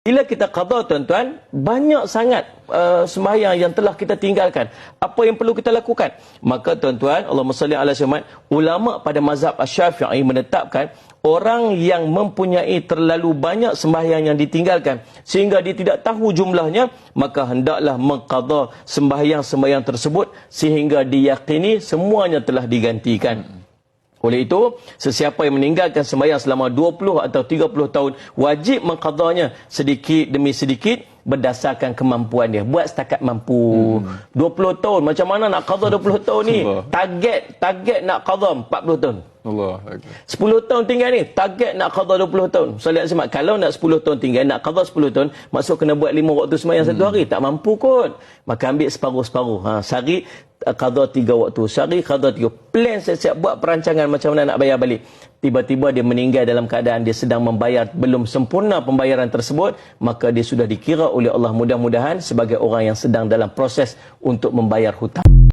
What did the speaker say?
Bila kita qada, tuan-tuan, banyak sangat sembahyang yang telah kita tinggalkan. Apa yang perlu kita lakukan? Maka tuan-tuan, Allahumma salli ala Muhammad, ulama pada mazhab Asy-Syafi'i menetapkan orang yang mempunyai terlalu banyak sembahyang yang ditinggalkan sehingga dia tidak tahu jumlahnya, maka hendaklah mengqada sembahyang-sembahyang tersebut sehingga diyakini semuanya telah digantikan. Oleh itu, sesiapa yang meninggalkan sembahyang selama 20 atau 30 tahun, wajib mengqadanya sedikit demi sedikit berdasarkan kemampuan dia. Buat setakat mampu. 20 tahun, macam mana nak qada 20 tahun ni? Target nak qada 40 tahun. Allah. 10 tahun tinggal ni, target nak qada 20 tahun. Soalan semak, kalau nak 10 tahun tinggal, nak qada 10 tahun, maksud kena buat 5 waktu sembahyang satu hari, tak mampu kot. Maka ambil separuh-separuh. Sehari qada 3 waktu, sehari qada 3. Plan siap-siap, buat perancangan macam mana nak bayar balik. Tiba-tiba dia meninggal dalam keadaan dia sedang membayar, belum sempurna pembayaran tersebut, maka dia sudah dikira oleh Allah mudah-mudahan sebagai orang yang sedang dalam proses untuk membayar hutang.